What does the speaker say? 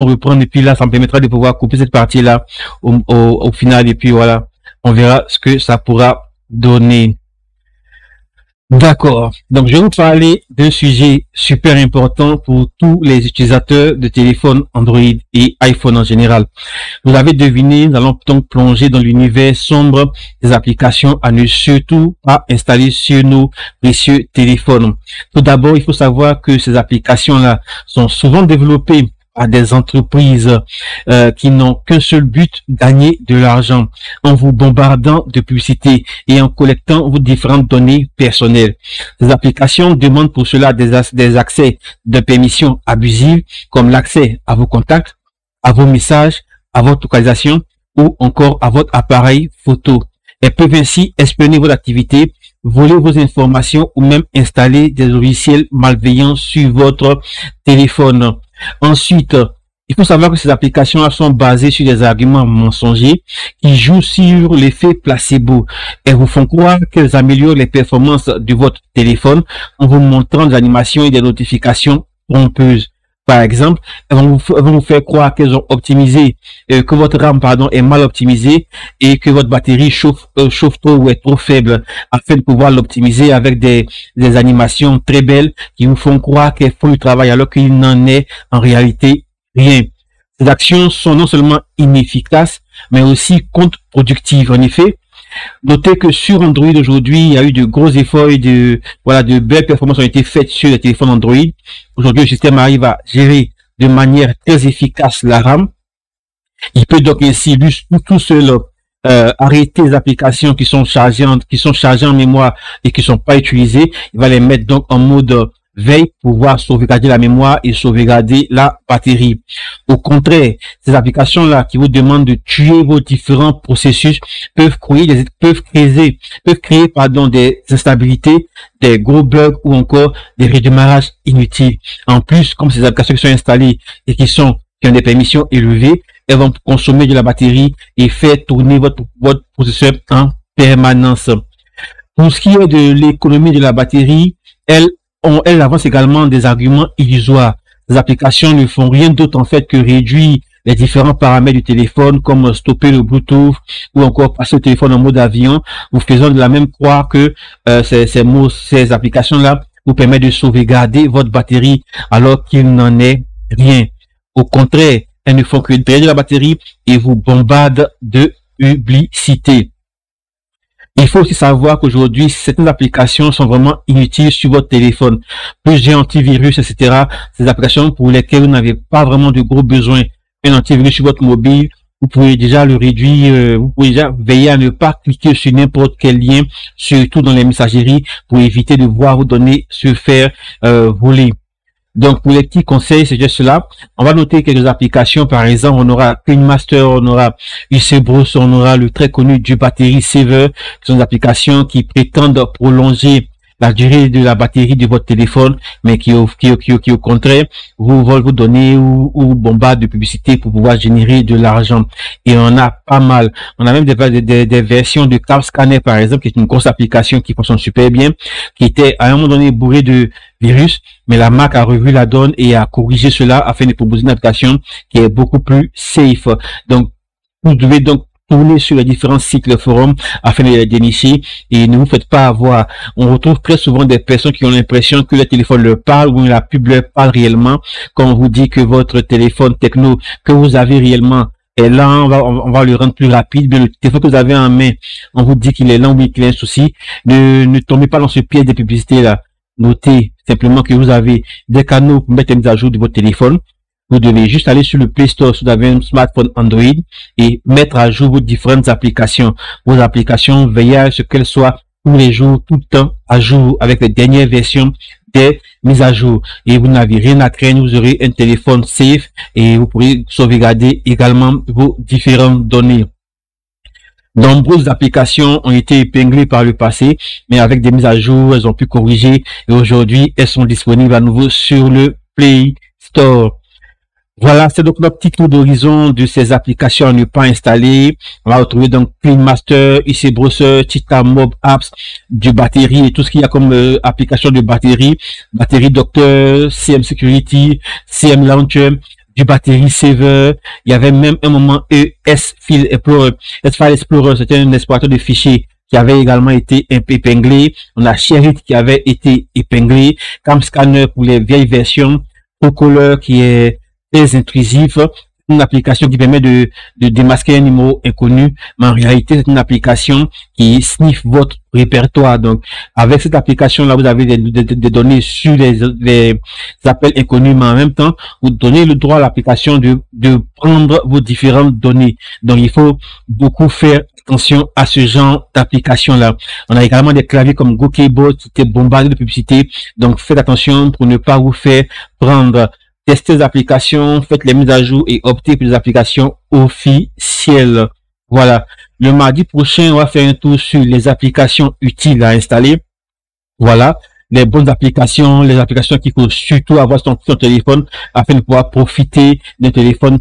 reprendre et puis là, ça me permettra de pouvoir couper cette partie-là au final et puis voilà, on verra ce que ça pourra donner. D'accord. Donc, je vais vous parler d'un sujet super important pour tous les utilisateurs de téléphones Android et iPhone en général. Vous l'avez deviné, nous allons donc plonger dans l'univers sombre des applications à ne surtout pas installer sur nos précieux téléphones. Tout d'abord, il faut savoir que ces applications-là sont souvent développées à des entreprises qui n'ont qu'un seul but, gagner de l'argent en vous bombardant de publicité et en collectant vos différentes données personnelles. Ces applications demandent pour cela des accès de permissions abusives comme l'accès à vos contacts, à vos messages, à votre localisation ou encore à votre appareil photo. Elles peuvent ainsi espionner votre activité, voler vos informations ou même installer des logiciels malveillants sur votre téléphone. Ensuite, il faut savoir que ces applications sont basées sur des arguments mensongers qui jouent sur l'effet placebo. Elles vous font croire qu'elles améliorent les performances de votre téléphone en vous montrant des animations et des notifications trompeuses. Par exemple, elles vont vous faire croire qu'elles ont optimisé, que votre RAM, est mal optimisée et que votre batterie chauffe trop ou est trop faible afin de pouvoir l'optimiser avec des animations très belles qui vous font croire qu'elles font du travail alors qu'il n'en est en réalité rien. Ces actions sont non seulement inefficaces, mais aussi contre-productives. En effet, notez que sur Android aujourd'hui, il y a eu de gros efforts et de belles performances ont été faites sur les téléphones Android. Aujourd'hui, le système arrive à gérer de manière très efficace la RAM. Il peut donc ainsi tout seul arrêter les applications qui sont chargées en mémoire et qui sont pas utilisées. Il va les mettre donc en mode veille pour pouvoir sauvegarder la mémoire et sauvegarder la batterie. Au contraire, ces applications-là qui vous demandent de tuer vos différents processus peuvent créer des instabilités, des gros bugs ou encore des redémarrages inutiles. En plus, comme ces applications qui sont installées et qui ont des permissions élevées, elles vont consommer de la batterie et faire tourner votre processeur en permanence. Pour ce qui est de l'économie de la batterie, elle avance également des arguments illusoires. Les applications ne font rien d'autre en fait que réduire les différents paramètres du téléphone comme stopper le Bluetooth ou encore passer le téléphone en mode avion, vous faisant de la même croire que ces applications-là vous permettent de sauvegarder votre batterie alors qu'il n'en est rien. Au contraire, elles ne font que drainer la batterie et vous bombardent de publicité. Il faut aussi savoir qu'aujourd'hui, certaines applications sont vraiment inutiles sur votre téléphone. Plus j'ai antivirus, etc. Ces applications pour lesquelles vous n'avez pas vraiment de gros besoins. Un antivirus sur votre mobile, vous pouvez déjà le réduire, vous pouvez déjà veiller à ne pas cliquer sur n'importe quel lien, surtout dans les messageries, pour éviter de voir vos données se faire voler. Donc, pour les petits conseils, c'est juste cela. On va noter quelques applications. Par exemple, on aura KeyMaster, on aura UCBrowse, on aura le très connu du Battery Saver, qui sont des applications qui prétendent prolonger la durée de la batterie de votre téléphone, mais qui au contraire vous volent vos données ou bombardent de publicité pour pouvoir générer de l'argent. Et on a pas mal. On a même des versions de Card Scanner, par exemple, qui est une grosse application qui fonctionne super bien, qui était à un moment donné bourrée de virus, mais la marque a revu la donne et a corrigé cela afin de proposer une application qui est beaucoup plus safe. Donc, vous devez donc tourner sur les différents sites, les forums, afin de les dénicher et ne vous faites pas avoir. On retrouve très souvent des personnes qui ont l'impression que le téléphone leur parle ou la pub leur parle réellement. Quand on vous dit que votre téléphone techno que vous avez réellement est lent, on va le rendre plus rapide, mais le téléphone que vous avez en main, on vous dit qu'il est lent ou qu'il a un souci. Ne tombez pas dans ce piège de publicité là. Notez simplement que vous avez des canaux pour mettre les mises à jour de votre téléphone. Vous devez juste aller sur le Play Store si vous avez un smartphone Android et mettre à jour vos différentes applications. Vos applications, veillez à ce qu'elles soient tous les jours, tout le temps à jour avec les dernières versions des mises à jour. Et vous n'avez rien à craindre, vous aurez un téléphone safe et vous pourrez sauvegarder également vos différentes données. Nombreuses applications ont été épinglées par le passé, mais avec des mises à jour, elles ont pu corriger et aujourd'hui, elles sont disponibles à nouveau sur le Play Store. Voilà, c'est donc notre petit tour d'horizon de ces applications à ne pas installer. On va retrouver donc KeyMaster, UCBrowse, Cheetah Mob Apps, du batterie et tout ce qu'il y a comme application de batterie, Battery Doctor, CM Security, CM Launcher, du battery saver. Il y avait même un moment S-File Explorer. S-File Explorer, c'était un explorateur de fichiers qui avait également été épinglé. On a Sherit qui avait été épinglé. Cam Scanner pour les vieilles versions. Procolor qui est très intrusif. Une application qui permet de démasquer un numéro inconnu, mais en réalité, c'est une application qui sniffe votre répertoire. Donc, avec cette application-là, vous avez des données sur les appels inconnus, mais en même temps, vous donnez le droit à l'application de prendre vos différentes données. Donc, il faut beaucoup faire attention à ce genre d'application-là. On a également des claviers comme GoKeyboard qui étaient bombardés de publicité. Donc, faites attention pour ne pas vous faire prendre. Testez les applications, faites les mises à jour et optez pour les applications officielles. Voilà. Le mardi prochain, on va faire un tour sur les applications utiles à installer. Voilà. Les bonnes applications, les applications qu'il faut surtout avoir sur son téléphone afin de pouvoir profiter d'un téléphone